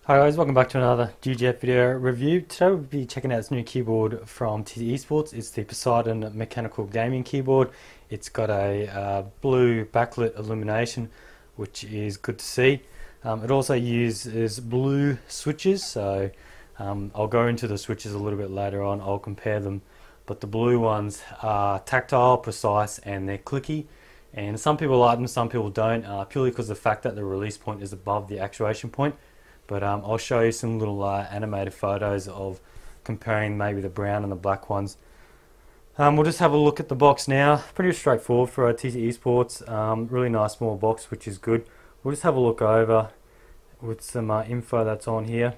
Hi guys, welcome back to another GGF video review. Today we'll be checking out this new keyboard from TT Esports. It's the Poseidon mechanical gaming keyboard. It's got a blue backlit illumination, which is good to see. It also uses blue switches, so I'll go into the switches a little bit later on. I'll compare them, but the blue ones are tactile, precise, and they're clicky. And some people like them, some people don't, purely because of the fact that the release point is above the actuation point. But I'll show you some little animated photos of comparing maybe the brown and the black ones. We'll just have a look at the box now. Pretty straightforward for TT Esports. Really nice small box, which is good. We'll just have a look over with some info that's on here.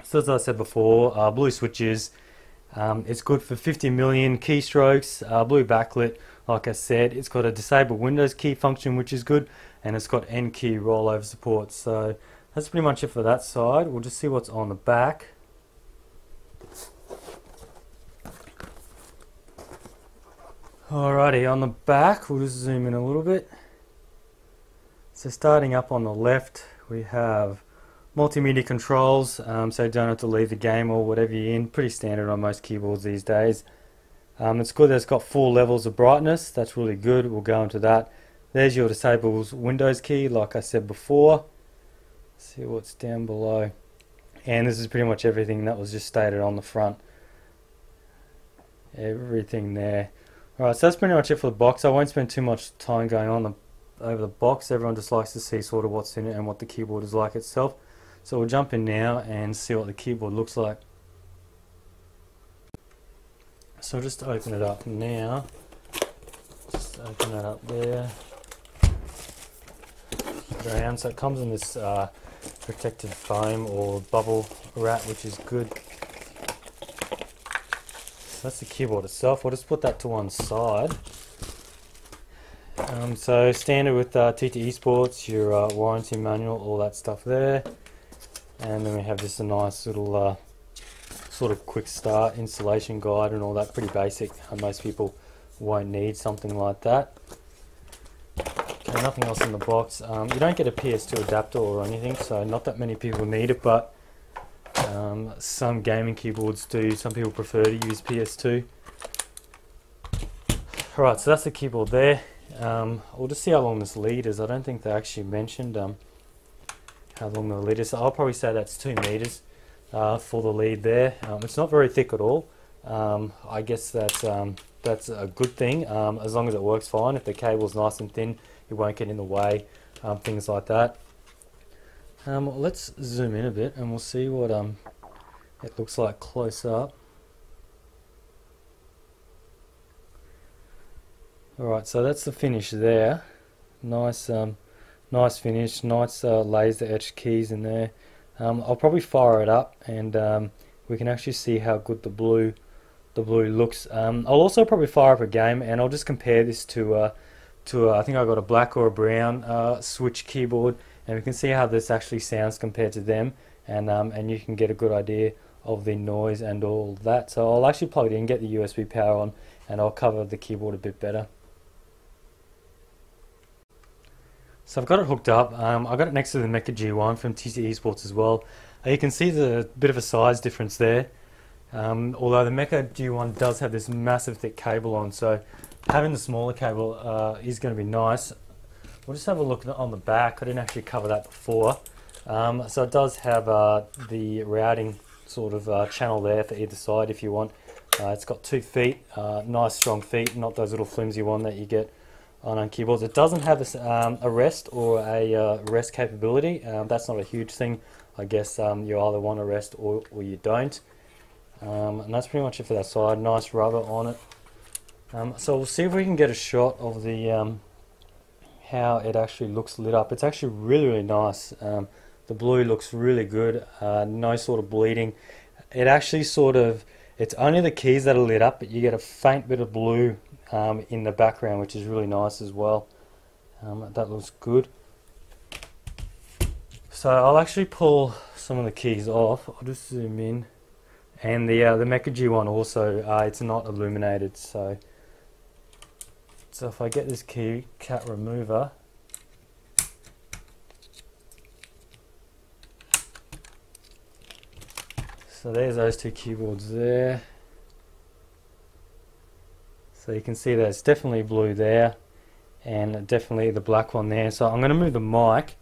So as I said before, blue switches. It's good for 50 million keystrokes, blue backlit. Like I said, it's got a disable Windows key function, which is good, and it's got N key rollover support. So that's pretty much it for that side. We'll just see what's on the back. Alrighty, on the back, we'll just zoom in a little bit. So starting up on the left, we have multimedia controls, so you don't have to leave the game or whatever you're in. Pretty standard on most keyboards these days. It's good that it's got 4 levels of brightness. That's really good. We'll go into that. There's your disable Windows key, like I said before. See what's down below, and this is pretty much everything that was just stated on the front. Everything there. Alright, so that's pretty much it for the box. I won't spend too much time going on over the box. Everyone just likes to see sort of what's in it and what the keyboard is like itself. So we'll jump in now and see what the keyboard looks like. So I'll just open it up now. Just open that up there. Around. So it comes in this protected foam or bubble wrap, which is good. So that's the keyboard itself. We'll just put that to one side. So standard with TT Esports, your warranty manual, all that stuff there. And then we have just a nice little sort of quick start installation guide and all that. Pretty basic. Most people won't need something like that. Okay, nothing else in the box. You don't get a PS2 adapter or anything, so not that many people need it, but some gaming keyboards do. Some people prefer to use PS2. Alright, so that's the keyboard there. We'll just see how long this lead is. I don't think they actually mentioned how long the lead is. So I'll probably say that's 2 meters for the lead there. It's not very thick at all. I guess that's a good thing, as long as it works fine. If the cable's nice and thin, it won't get in the way, things like that. Let's zoom in a bit and we'll see what it looks like close up. Alright, so that's the finish there. Nice nice finish, nice laser etched keys in there. I'll probably fire it up and we can actually see how good the blue looks. I'll also probably fire up a game and I'll just compare this to I think I got a black or a brown switch keyboard, and we can see how this actually sounds compared to them, and you can get a good idea of the noise and all that. So I'll actually plug it in, get the USB power on, and I'll cover the keyboard a bit better. So I've got it hooked up. I got it next to the Mecha G1 from TT Esports as well. You can see the bit of a size difference there. Although the Mecha G1 does have this massive thick cable on, so having the smaller cable is going to be nice. We'll just have a look on the back. I didn't actually cover that before. So it does have the routing sort of channel there for either side if you want. It's got 2 feet, nice strong feet, not those little flimsy one that you get on keyboards. It doesn't have a rest or a rest capability. That's not a huge thing. I guess you either want a rest or you don't. And that's pretty much it for that side. Nice rubber on it. So we'll see if we can get a shot of the how it actually looks lit up. It's actually really nice. The blue looks really good. No sort of bleeding. It actually it's only the keys that are lit up, but you get a faint bit of blue in the background, which is really nice as well. That looks good. So I'll actually pull some of the keys off. I'll just zoom in. And the Mecha G1 also, it's not illuminated, so if I get this key cat remover, So there's those two keyboards there. So you can see there's definitely blue there and definitely the black one there. So I'm going to move the mic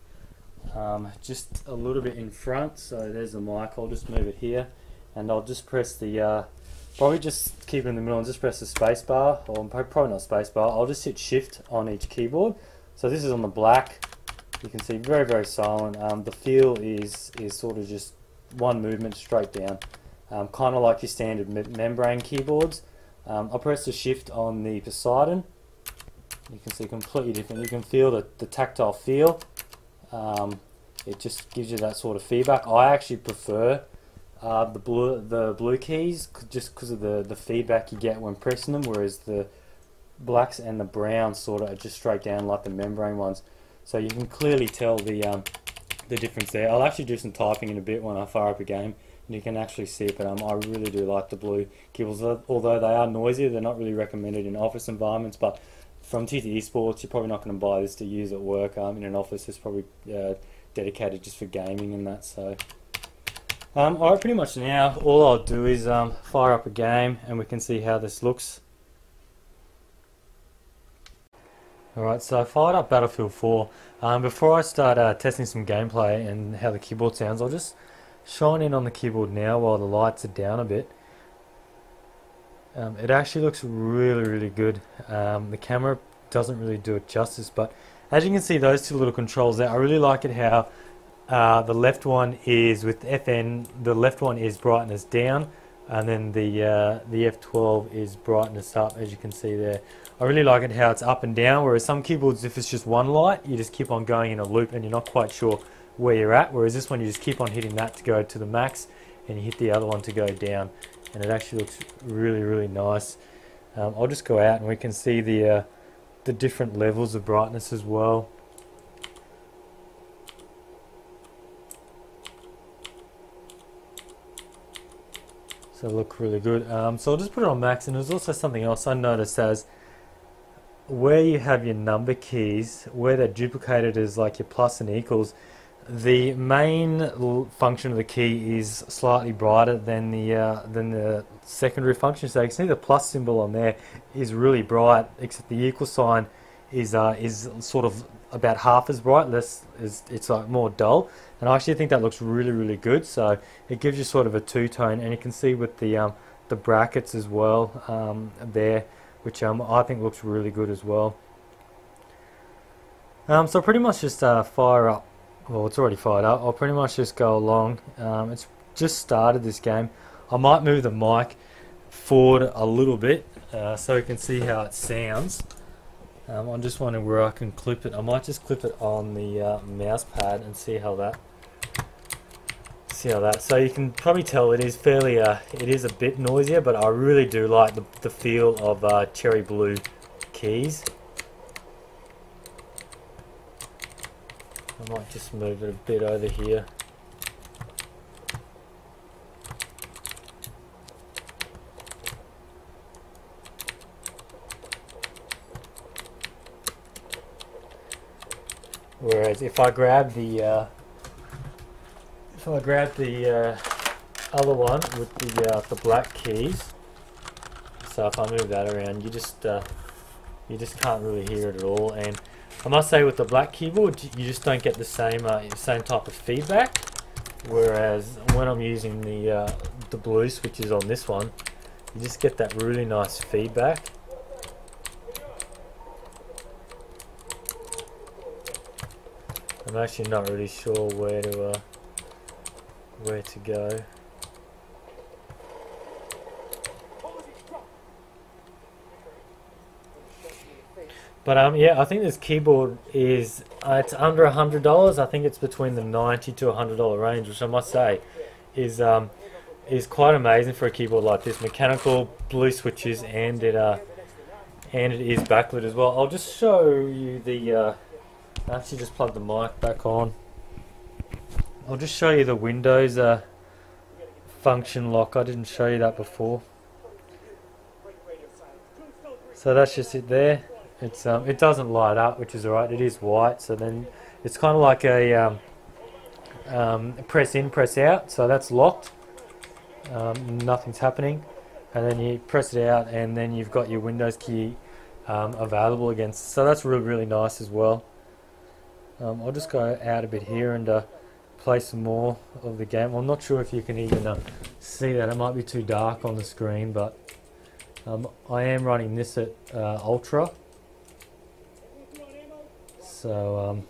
just a little bit in front. So there's the mic. I'll just move it here and I'll just press the probably just keep it in the middle and just press the space bar, or probably not space bar. I'll just hit shift on each keyboard. So this is on the black. You can see very, very silent. The feel is sort of just one movement straight down, kind of like your standard membrane keyboards. I'll press the shift on the Poseidon. You can see completely different. You can feel the tactile feel. It just gives you that sort of feedback. I actually prefer the blue keys just because of the feedback you get when pressing them, whereas the blacks and the browns sort of are just straight down like the membrane ones. So you can clearly tell the difference there. I'll actually do some typing in a bit when I fire up a game, and you can actually see it, but I really do like the blue keyboards. Although they are noisy, they're not really recommended in office environments, but from TT Esports, you're probably not going to buy this to use at work. In an office, it's probably dedicated just for gaming and that. So, alright, pretty much now, all I'll do is fire up a game, and we can see how this looks. Alright, so I fired up Battlefield 4. Before I start testing some gameplay and how the keyboard sounds, I'll just shine in on the keyboard now while the lights are down a bit. It actually looks really, really good. The camera doesn't really do it justice, but as you can see, those two little controls there, I really like it how the left one is with FN, the left one is brightness down, and then the F12 is brightness up, as you can see there. I really like it how it's up and down, whereas some keyboards, if it's just one light, you just keep on going in a loop and you're not quite sure where you're at, whereas this one you just keep on hitting that to go to the max and you hit the other one to go down, and it actually looks really, really nice. I'll just go out and we can see the different levels of brightness as well. So they look really good. So I'll just put it on max, and there's also something else I noticed as where you have your number keys, where they're duplicated as like your plus and equals, the main function of the key is slightly brighter than the secondary function. So you can see the plus symbol on there is really bright, except the equal sign is sort of about half as bright. It's like more dull, and I actually think that looks really, really good. So it gives you sort of a two-tone, and you can see with the brackets as well there, which I think looks really good as well. So pretty much just fire up. Well, it's already fired up. I'll pretty much just go along. It's just started this game. I might move the mic forward a little bit so you can see how it sounds. I'm just wondering where I can clip it. I might just clip it on the mouse pad and see how that. So you can probably tell it is fairly. It is a bit noisier, but I really do like the feel of cherry blue keys. I might just move it a bit over here. Whereas if I grab the other one with the black keys, so if I move that around, you just can't really hear it at all. And I must say, with the black keyboard, you just don't get the same type of feedback. Whereas when I'm using the blue switches on this one, you just get that really nice feedback. I'm actually not really sure where to go. But yeah, I think this keyboard is it's under $100. I think it's between the $90 to $100 range, which I must say is quite amazing for a keyboard like this. Mechanical, blue switches, and it is backlit as well. I'll just show you the. I actually just plug the mic back on. I'll just show you the Windows function lock. I didn't show you that before. So that's just it there. It's it doesn't light up, which is alright. It is white, so then it's kind of like a press in, press out. So that's locked. nothing's happening, and then you press it out and then you've got your Windows key available again, so that's really nice as well. I'll just go out a bit here and play some more of the game. I'm not sure if you can even see that, it might be too dark on the screen, but I am running this at Ultra, so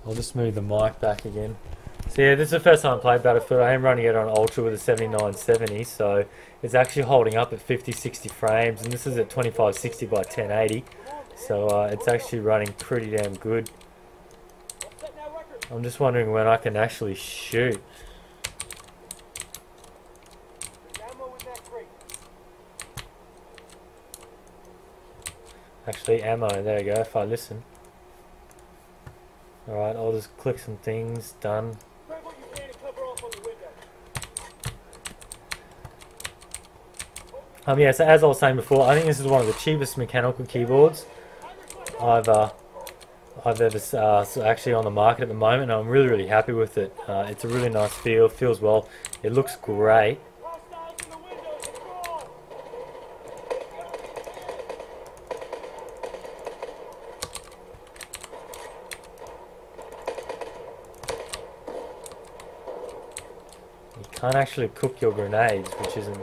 I'll just move the mic back again. So yeah, this is the first time I played Battlefield. I am running it on Ultra with a 7970, so it's actually holding up at 50-60 frames, and this is at 2560 by 1080, so it's actually running pretty damn good. I'm just wondering when I can actually shoot. Actually, ammo, there you go, if I listen. Alright, I'll just click some things, done. Yeah, so as I was saying before, I think this is one of the cheapest mechanical keyboards I've ever actually on the market at the moment, and I'm really happy with it. It's a really nice feel, feels well, it looks great. You can't actually cook your grenades, which isn't...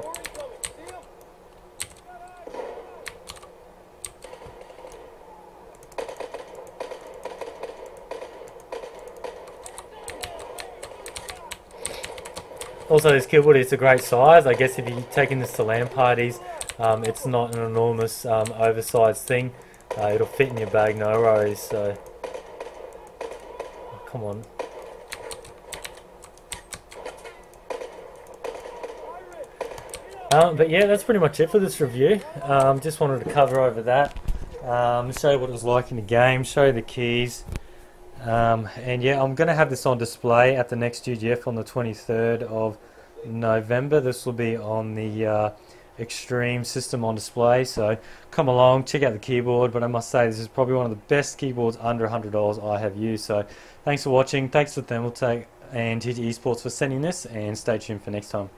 Also, this keyboard is a great size. I guess if you're taking this to LAN parties, it's not an enormous oversized thing. It'll fit in your bag, no worries. So, oh, come on. But yeah, that's pretty much it for this review. Just wanted to cover over that, show you what it was like in the game, show you the keys. And yeah, I'm going to have this on display at the next UGF on the 23rd of November. This will be on the Extreme system on display, so come along, check out the keyboard. But I must say, this is probably one of the best keyboards under $100 I have used. So thanks for watching, thanks to Thermaltake and TT Esports for sending this, and stay tuned for next time.